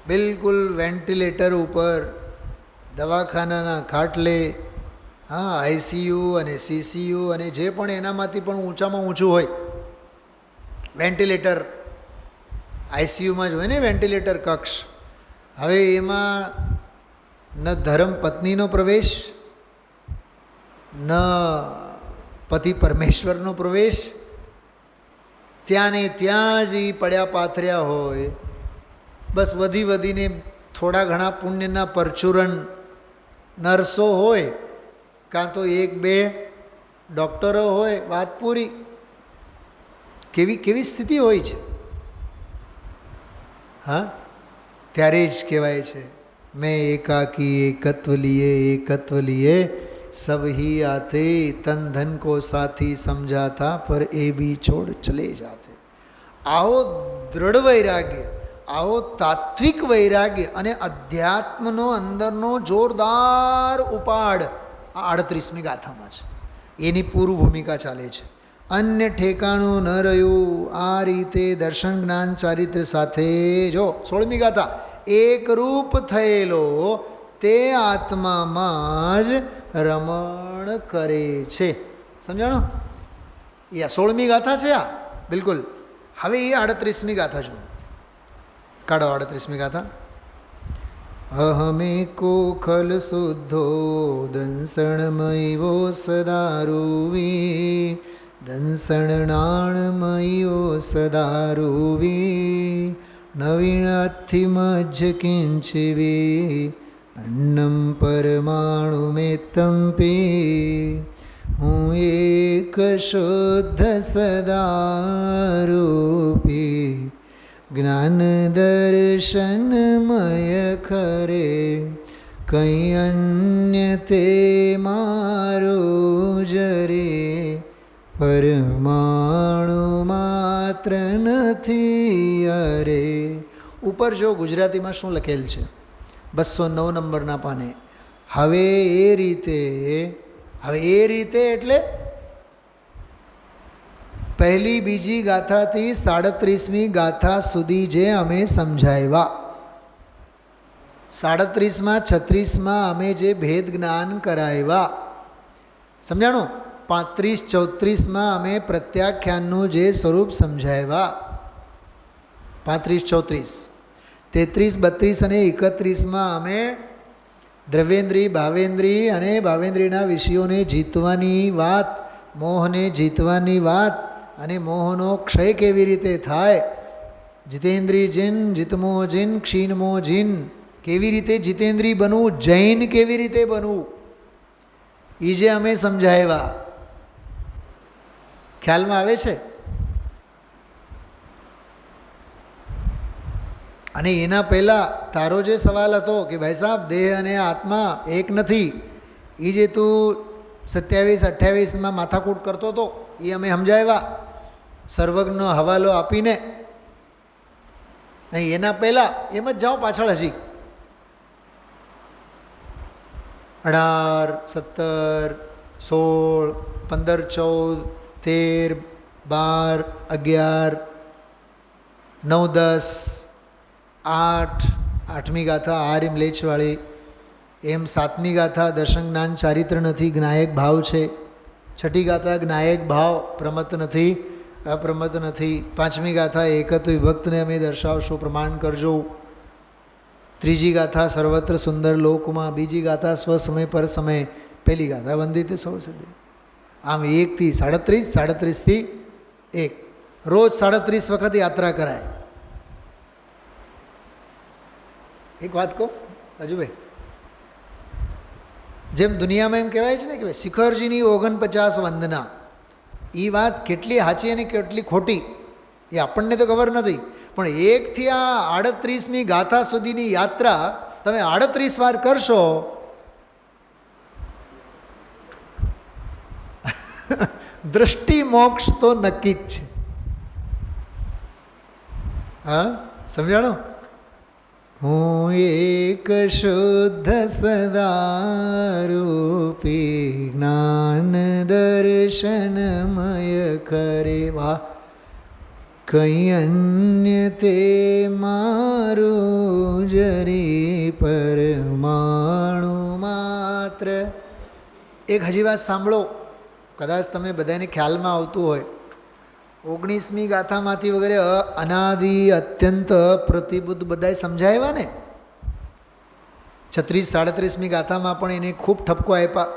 બિલકુલ વેન્ટિલેટર ઉપર, દવાખાનાના ખાટલે, હા, આઈસીયુ અને સીસીયુ અને જે પણ એનામાંથી પણ ઊંચામાં ઊંચું હોય વેન્ટિલેટર. આઈસીયુમાં જ હોય ને વેન્ટિલેટર કક્ષ. હવે એમાં ન ધર્મ પત્નીનો પ્રવેશ, ન પતિ પરમેશ્વરનો પ્રવેશ. ત્યાં ને ત્યાં જ એ પડ્યા પાથર્યા હોય. બસ વધી વધીને થોડા ઘણા પુણ્યના પરચુરણ નર્સો હોય, કાં તો એક બે ડૉક્ટરો હોય, વાત પૂરી. કેવી સ્થિતિ હોય છે. હા, ત્યારે જ કહેવાય છે, મેં એકાકી એકત્વ લીએ सब ही आते, तन धन को साथी समझाता, पर ए भी छोड़ चले जाते. આવો દ્રઢ વૈરાગ્ય, આવો તાત્વિક વૈરાગ્ય અને અધ્યાત્મનો અંદરનો જોરદાર ઉપાડ આ 38મી ગાથામાં છે. એની પૂર્વ ભૂમિકા ચાલે છે. અન્ય ઠેકાણું ન રહ્યું. આ રીતે દર્શન જ્ઞાન ચારિત્ર સાથે જો 16મી ગાથા એકરૂપ થયેલો તે આત્મામાં જ રમણ કરે છે. સમજાણો? એ 16મી ગાથા છે આ, બિલકુલ. હવે એ 38મી ગાથા જુઓ. કાઢો 38મી ગાથા. અહમેકો ખલ શુદ્ધો દંસણમયો સદારુવી, દંસણનાણમયો સદારુવી, નવીણાથિમજ્જ કિંચિવી, અન્નમ પરમાણુ મેત્તમ પી, હું એક શુદ્ધ સદારૂપી, જ્ઞાન દર્શનમય ખરે, કંઈ અન્ય તે મારું જરે, પરમાણુ માત્ર નથી અરે. ઉપર જો ગુજરાતીમાં શું લખેલ છે 209 નંબરના પાને. હવે એ રીતે એટલે પહેલી બીજી ગાથાથી 37મી ગાથા સુધી જે અમે સમજાવ્યા, 37માં 36માં અમે જે ભેદ જ્ઞાન કરાવ્યા, સમજાણું? 35 34માં અમે પ્રત્યાખ્યાનનું જે સ્વરૂપ સમજાવ્યા, 35 34, 33 32 અને 31માં અમે દ્રવ્યેન્દ્રિય ભાવેન્દ્રિય અને ભાવેન્દ્રિયના વિષયોને જીતવાની વાત, મોહને જીતવાની વાત અને મોહનો ક્ષય કેવી રીતે થાય, જીતેન્દ્રિય જીન જીતમો જીન ક્ષીણમો જીન, કેવી રીતે જીતેન્દ્રિય બનવું, જૈન કેવી રીતે બનવું, એ જે અમે સમજાવ્યા. ખ્યાલમાં આવે છે? અને એના પહેલાં તારો જે સવાલ હતો કે ભાઈ સાહેબ દેહ અને આત્મા એક નથી, એ જે તું 27-28માં માથાકૂટ કરતો હતો એ અમે સમજાવ્યા સર્વજ્ઞનો હવાલો આપીને. નહીં, એના પહેલાં એમ જ જાઓ પાછળ, હજી 18 17 16 15 14 13 12 11 9 10 8, 8મી ગાથા આ રીમલેચવાળી, એમ 7મી ગાથા દર્શન જ્ઞાન ચારિત્ર નથી, જ્ઞાયક ભાવ છે. 6ઠી ગાથા જ્ઞાયક ભાવ, પ્રમત્ત નથી, અપ્રમત્ત નથી. 5મી ગાથા એકત્વ વિભક્તને અમે દર્શાવશો, પ્રમાણ કરજો. 3જી ગાથા સર્વત્ર સુંદર લોકમાં, બીજી ગાથા સ્વસમય પર સમય, પહેલી ગાથા વંદિત સૌ સિદ્ધિ. આમ 1થી 37, 37થી 1, રોજ 37 વખત યાત્રા કરાય. એક વાત કહું રાજુભાઈ, જેમ દુનિયામાં એમ કહેવાય છે ને કે ભાઈ શિખરજીની 49 વંદના, એ વાત કેટલી સાચી અને કેટલી ખોટી એ આપણને તો ખબર નથી, પણ 1થી આ 38મી ગાથા સુધીની યાત્રા તમે 38 વાર કરશો, દૃષ્ટિ મોક્ષ તો નક્કી જ છે. હા, સમજાણો? હું એક શુદ્ધ સદારૂપી, જ્ઞાન દર્શનમય કરે, વાહ, કંઈ અન્ય તે મારું જરી, પરમાણુ માત્ર. એક હજી વાત સાંભળો, કદાચ તમને બધાને ખ્યાલમાં આવતું હોય. 19મી ગાથામાંથી વગેરે અનાદિ અત્યંત પ્રતિબુદ્ધ બધાએ સમજાવ્યા ને. 36-37મી ગાથામાં પણ એને ખૂબ ઠપકો આપ્યા.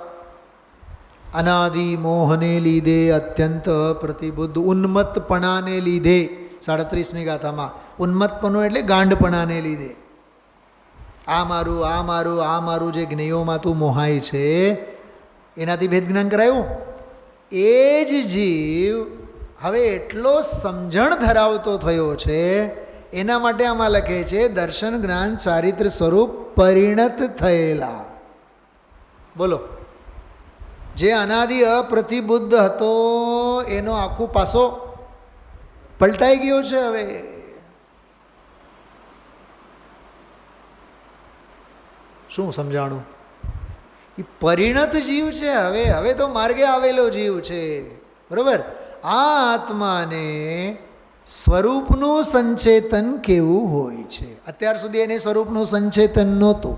અનાદિ મોહને લીધે અત્યંત પ્રતિબુદ્ધ, ઉન્મત્તપણાને લીધે. 37મી ગાથામાં ઉન્મત્તપણો એટલે ગાંડપણાને લીધે, આ મારું આ મારું આ મારું જે જ્ઞેયોમાં તું મોહાય છે એનાથી ભેદ જ્ઞાન કરાયું. એ જ જીવ હવે એટલો સમજણ ધરાવતો થયો છે, એના માટે આમાં લખે છે દર્શન જ્ઞાન ચારિત્ર સ્વરૂપ પરિણત થયેલા. બોલો, જે અનાદિ અપ્રતિબુદ્ધ હતો એનો આખું પાસો પલટાઈ ગયો છે. હવે શું સમજાણું? એ પરિણત જીવ છે. હવે તો માર્ગે આવેલો જીવ છે, બરાબર. આ આત્માને સ્વરૂપનું સંચેતન કેવું હોય છે? અત્યાર સુધી એને સ્વરૂપનું સંચેતન નહોતું,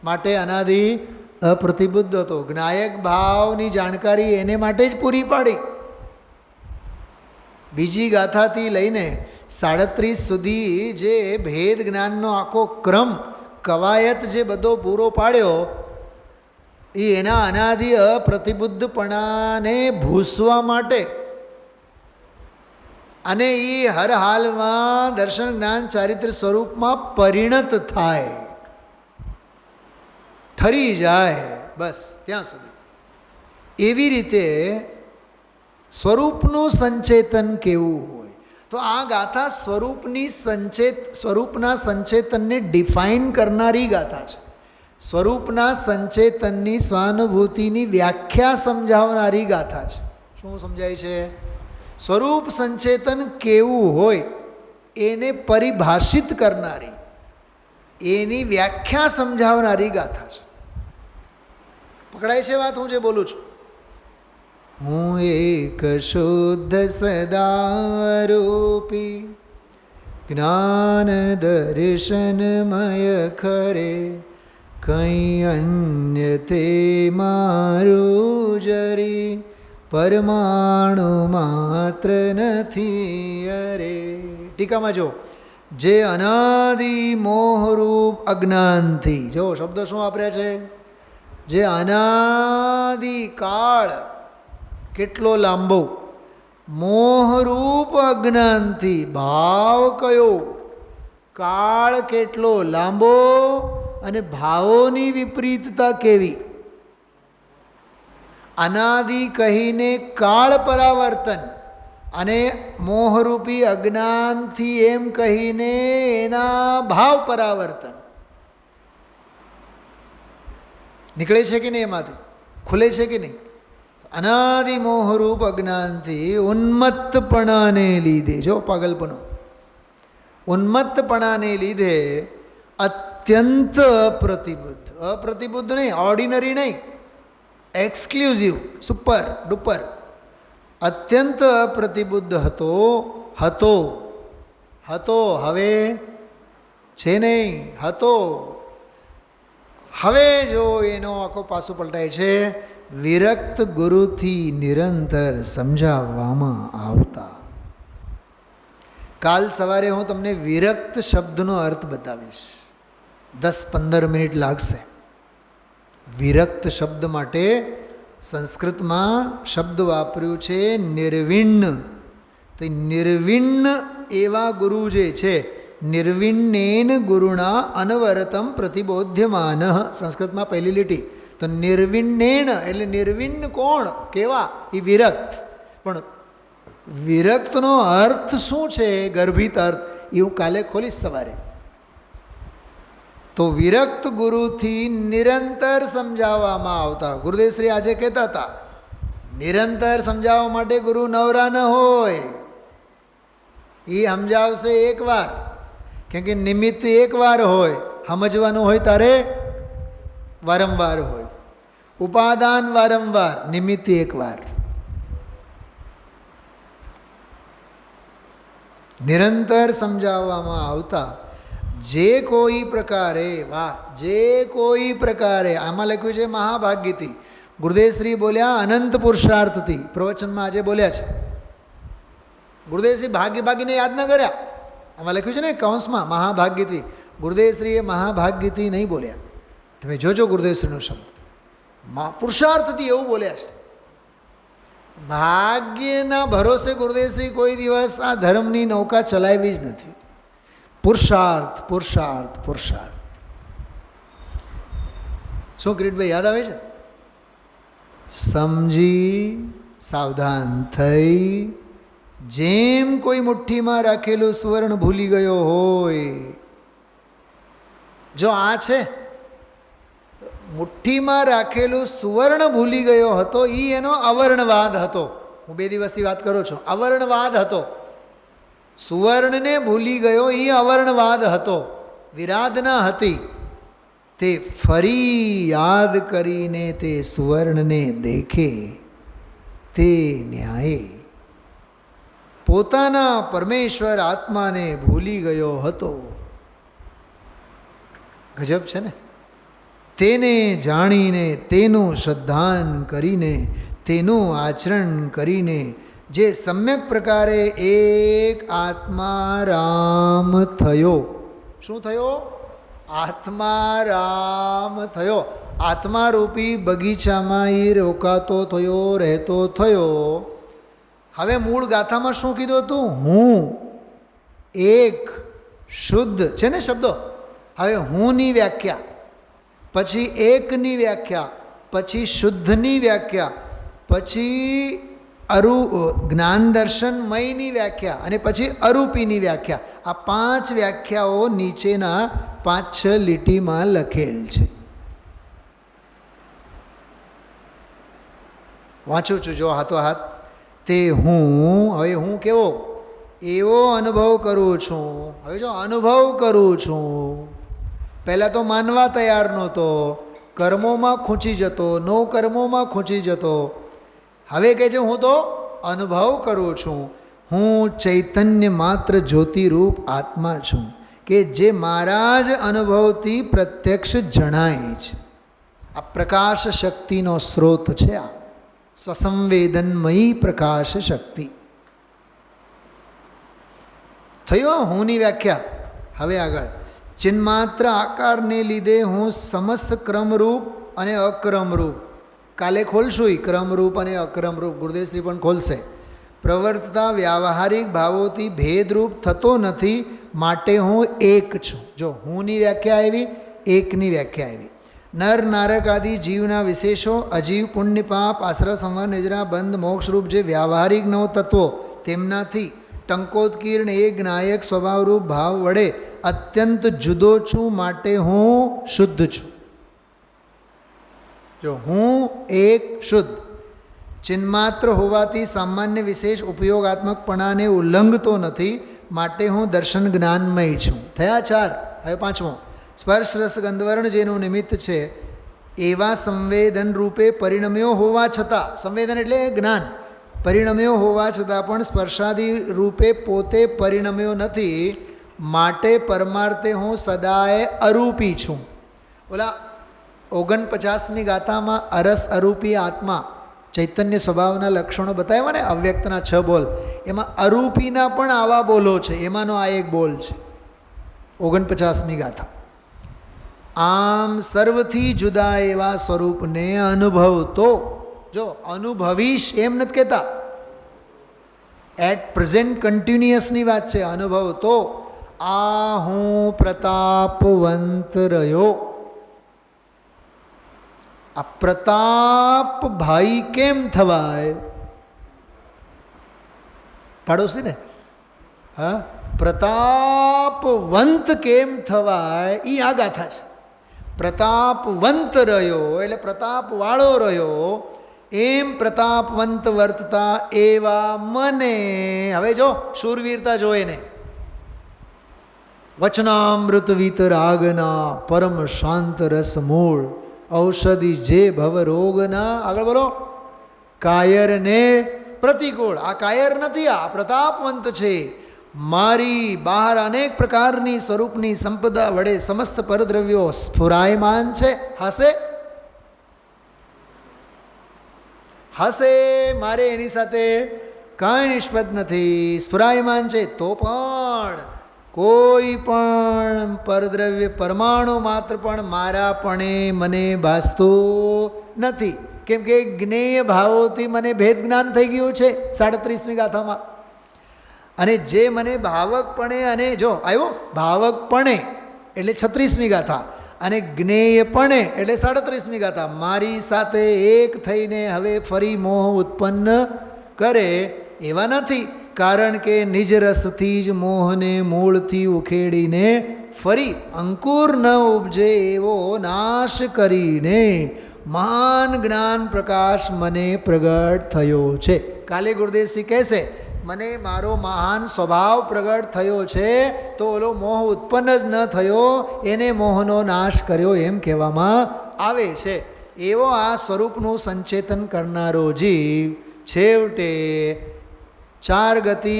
માટે અનાદિ અપ્રતિબુદ્ધ હતો. જ્ઞાયક ભાવની જાણકારી એને માટે જ પૂરી પાડી. બીજી ગાથાથી લઈને 37 સુધી જે ભેદ જ્ઞાનનો આખો ક્રમ કવાયત જે બધો પૂરો પાડ્યો એ એના અનાદિ અપ્રતિબુદ્ધપણાને ભૂસવા માટે અને એ હર હાલમાં દર્શન જ્ઞાન ચારિત્ર સ્વરૂપમાં પરિણત થાય, ઠરી જાય, બસ ત્યાં સુધી. એવી રીતે સ્વરૂપનું સંચેતન કેવું હોય, તો આ ગાથા સ્વરૂપના સંચેતનને ડિફાઇન કરનારી ગાથા છે. સ્વરૂપના સંચેતનની સ્વાનુભૂતિની વ્યાખ્યા સમજાવનારી ગાથા છે. શું સમજાય છે? સ્વરૂપ સંચેતન કેવું હોય એને પરિભાષિત કરનારી, એની વ્યાખ્યા સમજાવનારી ગાથા છે. પકડાય છે વાત હું જે બોલું છું? હું એક શુદ્ધ સદારૂપી જ્ઞાન દર્શનમય ખરે, કંઈ અન્ય તે મારું જરી, પરમાણુ માત્ર નથી અરે. ટીકામાં જો, જે અનાદિ મોહરૂપ અજ્ઞાનથી, જો શબ્દો શું વાપર્યા છે? જે અનાદિ કાળ કેટલો લાંબો, મોહરૂપ અજ્ઞાનથી, ભાવ કયો, કાળ કેટલો લાંબો અને ભાવોની વિપરીતતા કેવી. અનાદિ કહીને કાળ પરાવર્તન અને મોહરૂપી અજ્ઞાનથી એમ કહીને એના ભાવ પરાવર્તન નીકળે છે કે નહીં? એમાંથી ખુલે છે કે નહીં? અનાદિ મોહરૂપ અજ્ઞાનથી ઉન્મત્તપણાને લીધે, જો પાગલપણો, ઉન્મત્તપણાને લીધે અત્યંત અપ્રતિબુદ્ધ, અપ્રતિબુદ્ધ નહીં, ઓર્ડિનરી નહીં, એક્સક્લુઝિવ, સુપર ડુપર, અત્યંત અપ્રતિબુદ્ધ હતો, હવે છે નહીં, હતો. હવે જો એનો આખો પાછું પલટાય છે, વિરક્ત ગુરુથી નિરંતર સમજાવવામાં આવતા. કાલ સવારે હું તમને વિરક્ત શબ્દનો અર્થ બતાવીશ. 10-15 મિનિટ લાગશે. વિરક્ત શબ્દ માટે સંસ્કૃતમાં શબ્દ વાપર્યું છે નિર્વિણ્ણ. તો નિર્વિણ્ણ એવા ગુરુ જે છે, નિર્વિણ્ણેન ગુરુણા અનવરતમ પ્રતિબોધ્યમાન, સંસ્કૃતમાં પહેલી લીટી. તો નિર્વિણ્ણેન એટલે નિર્વિણ્ણ કોણ, કેવા? એ વિરક્ત. પણ વિરક્તનો અર્થ શું છે, ગર્ભિત અર્થ, એ હું કાલે ખોલીશ સવારે. તો વિરક્ત ગુરુથી નિરંતર સમજાવવામાં આવતા. ગુરુદેવશ્રી આજે કહેતા હતા, નિરંતર સમજાવવા માટે ગુરુ નવરા ન હોય, એ સમજાવશે એકવાર, કેમ કે નિમિત્ત એકવાર હોય, સમજવાનું હોય તારે વારંવાર હોય, ઉપાદાન વારંવાર, નિમિત્ત એકવાર. નિરંતર સમજાવવામાં આવતા. જે કોઈ પ્રકારે, વાહ, જે કોઈ પ્રકારે, આમાં લખ્યું છે મહાભાગ્યથી. ગુરુદેવશ્રી બોલ્યા અનંત પુરુષાર્થથી, પ્રવચનમાં આજે બોલ્યા છે. ગુરુદેવશ્રી ભાગ્યને યાદ ન કર્યા, આમાં લખ્યું છે ને કૌંસમાં મહાભાગ્યથી. ગુરુદેવશ્રીએ મહાભાગ્યથી નહીં બોલ્યા. તમે જોજો ગુરુદેવશ્રીનો શબ્દ, પુરુષાર્થથી એવું બોલ્યા છે. ભાગ્યના ભરોસે ગુરુદેવશ્રી કોઈ દિવસ આ ધર્મની નૌકા ચલાવી જ નથી. પુરુષાર્થ, પુરુષાર્થ, પુરુષાર્થ. શું કિરીટભાઈ યાદ આવે છે? સમજી સાવધાન થઈ, જેમ કોઈ મુઠ્ઠીમાં રાખેલું સુવર્ણ ભૂલી ગયો હોય. જો આ છે, મુઠ્ઠીમાં રાખેલું સુવર્ણ ભૂલી ગયો હતો, એ એનો અવર્ણવાદ હતો. હું 2 દિવસથી વાત કરું છું, અવર્ણવાદ હતો. સુવર્ણને ભૂલી ગયો એ અવર્ણવાદ હતો, વિરાધના હતી. તે ફરી યાદ કરીને તે સુવર્ણને દેખે તે ન્યાયે પોતાના પરમેશ્વર આત્માને ભૂલી ગયો હતો. ગજબ છે ને? તેને જાણીને, તેનું શ્રદ્ધાન કરીને, તેનું આચરણ કરીને જે સમ્યક પ્રકારે એક આત્મા રામ થયો. શું થયો? આત્મા રામ થયો. આત્મારૂપી બગીચામાં એ રોકાતો થયો, રહેતો થયો. હવે મૂળ ગાથામાં શું કીધું હતું? હું એક શુદ્ધ છે ને શબ્દો. હવે હુંની વ્યાખ્યા, પછી એકની વ્યાખ્યા, પછી શુદ્ધની વ્યાખ્યા, પછી જ્ઞાન દર્શનમયની વ્યાખ્યા અને પછી અરૂપીની વ્યાખ્યા. આ 5 વ્યાખ્યાઓ નીચેના 5-6 લીટીમાં લખેલ છે. વાંચું છું જો હાથો હાથ. તે હું, હવે હું કેવો? એવો અનુભવ કરું છું. હવે જો અનુભવ કરું છું. પહેલાં તો માનવા તૈયાર નહોતો, કર્મોમાં ખૂંચી જતો, નો કર્મોમાં ખૂંચી જતો. હવે કહે છે હું તો અનુભવ કરું છું. હું ચૈતન્ય માત્ર જ્યોતિરૂપ આત્મા છું કે જે મારા જ અનુભવથી પ્રત્યક્ષ જણાય છે. આ પ્રકાશ શક્તિનો સ્ત્રોત છે. આ સ્વસંવેદનમયી પ્રકાશ શક્તિ. થયો હુંની વ્યાખ્યા. હવે આગળ ચિન્માત્ર આકારને લીધે હું સમસ્ત ક્રમરૂપ અને અક્રમરૂપ, કાલે ખોલશું એ ક્રમરૂપ અને અક્રમરૂપ, ગુરુદેવશ્રી પણ ખોલશે. પ્રવર્તતા વ્યાવહારિક ભાવોથી ભેદરૂપ થતો નથી, માટે હું એક છું. જો હુંની વ્યાખ્યા આવી, એકની વ્યાખ્યા આવી. નર નારક આદિ જીવના વિશેષો, અજીવ પુણ્ય પાપ આશ્રય સંવર નિદ્રા બંધ મોક્ષરૂપ જે વ્યાવહારિક નવ તત્વો, તેમનાથી ટંકોત્કીર્ણ એક નાયક સ્વભાવરૂપ ભાવ વડે અત્યંત જુદો છું, માટે હું શુદ્ધ છું. જો હું એક શુદ્ધ ચિન્માત્ર હોવાથી સામાન્ય વિશેષ ઉપયોગાત્મકપણાને ઉલ્લંઘતો નથી, માટે હું દર્શન જ્ઞાનમય છું. થયા 4. હવે 5મો. સ્પર્શ રસ ગંધવર્ણ જેનું નિમિત્ત છે એવા સંવેદન રૂપે પરિણમ્યો હોવા છતાં, સંવેદન એટલે જ્ઞાન, પરિણમ્યો હોવા છતાં પણ સ્પર્શાદી રૂપે પોતે પરિણમ્યો નથી, માટે પરમાર્થે હું સદાય અરૂપી છું. ઓલા 49મી ગાથામાં અરસ અરૂપી આત્મા ચૈતન્ય સ્વભાવના લક્ષણો બતાવ્યા ને, અવ્યક્તના 6 બોલ, એમાં અરૂપીના પણ આવા બોલો છે. એમાંનો આ એક બોલ છે 49મી ગાથા. આમ સર્વથી જુદા એવા સ્વરૂપને અનુભવતો, જો અનુભવીશ એમ નથી કહેતા, એટ પ્રેઝન્ટ કન્ટિન્યુઅસની વાત છે. અનુભવતો આ હું પ્રતાપવંત રહ્યો. આ પ્રતાપ ભાઈ કેમ થવાય? પાડોશી ને, હા, પ્રતાપવંત કેમ થવાય એ આ ગાથા છે. પ્રતાપવંત રહ્યો એટલે પ્રતાપવાળો રહ્યો, એમ પ્રતાપવંત વર્તતા એવા મને. હવે જો શૂરવીરતા જો એને, વચનામૃત વિતરાગના પરમ શાંત રસ મૂળ, ઔષધિ જે ભવ રોગના, આગળ બોલો, કાયરને પ્રતિકૂળ. આ કાયર નથી, આ પ્રતાપવંત છે. મારી બહાર અનેક પ્રકારની સ્વરૂપની સંપદા વડે સમસ્ત પરદ્રવ્યો સ્ફુરાયમાન છે. હશે હશે, મારે એની સાથે કાંઈ નિષ્પદ નથી, સ્ફુરાયમાન છે. તો પણ કોઈ પણ પરદ્રવ્ય પરમાણુ માત્ર પણ મારાપણે મને ભાસતું નથી, કેમ કે જ્ઞેય ભાવોથી મને ભેદ જ્ઞાન થઈ ગયું છે 37મી ગાથામાં. અને જે મને ભાવકપણે, અને જો આવ્યો ભાવકપણે એટલે 36મી ગાથા, અને જ્ઞેયપણે એટલે 37મી ગાથા, મારી સાથે એક થઈને હવે ફરી મોહ ઉત્પન્ન કરે એવા નથી. કારણ કે નિજ રસથી જ મોહને મૂળથી ઉખેડીને ફરી અંકુર ન ઉપજે એવો નાશ કરીને મહાન જ્ઞાન પ્રકાશ મને પ્રગટ થયો છે. કાલે ગુરુદેવશ્રી કહેશે મને મારો મહાન સ્વભાવ પ્રગટ થયો છે, તો ઓલો મોહ ઉત્પન્ન જ ન થયો, એને મોહનો નાશ કર્યો એમ કહેવામાં આવે છે. એવો આ સ્વરૂપનું સંચેતન કરનારો જીવ છેવટે 4 ગતિ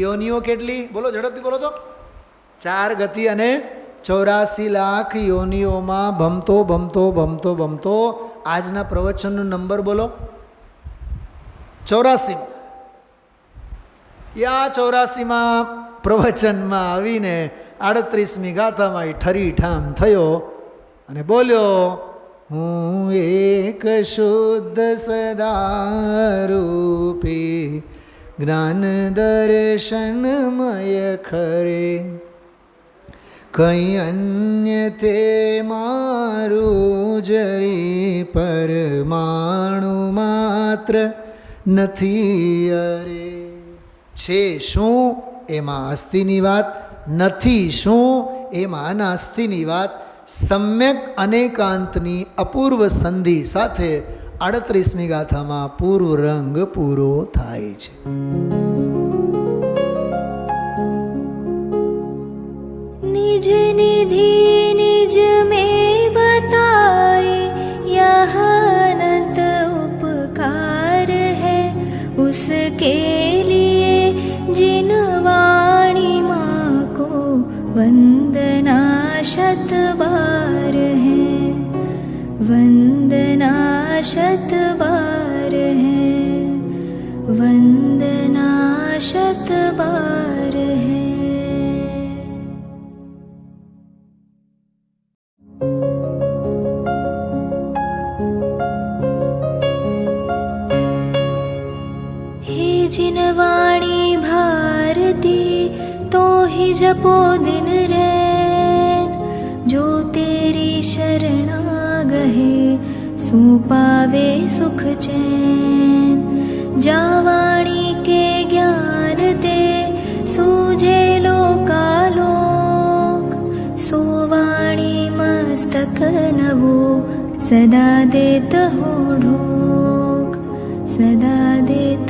યોનિઓ કેટલી બોલો, ઝડપથી બોલો તો, 4 ગતિ અને 84 લાખ યોનિઓમાં ભમતો ભમતો ભમતો ભમતો આજના પ્રવચનનો નંબર બોલો 84. આ 84માં પ્રવચનમાં આવીને 38મી ગાથામાં એ ઠરી ઠામ થયો અને બોલ્યો, હું એક શુદ્ધ સદારૂપી જ્ઞાન દર્શનમય ખરે, કંઈ અન્ય તે મારું જરી પરમાણુ માત્ર નથી. અરે છે શું એમાં અસ્થિની વાત, નથી શું એમાં અનાસ્થિની વાત. સમ્યક અનેકાંતની અપૂર્વ સંધિ સાથે 38મી ગાથામાં પૂર્વ રંગ પૂરો થાય છે. निज निधि निज में बताए यह अनंत उपकार है, उसके लिए जिन वाणी माँ को वंदना शत बार है, वंदना शत बार है, वंदना शत बार है. जिन वाणी भारती तो ही जपो दिन रैन, जो तेरी शरणा गहे सो पावे सुख चैन. जा वाणी के ज्ञान ते सूझे लोकालोक, सो वाणी मस्तक नवो सदा देत हो ढोक, सदा देत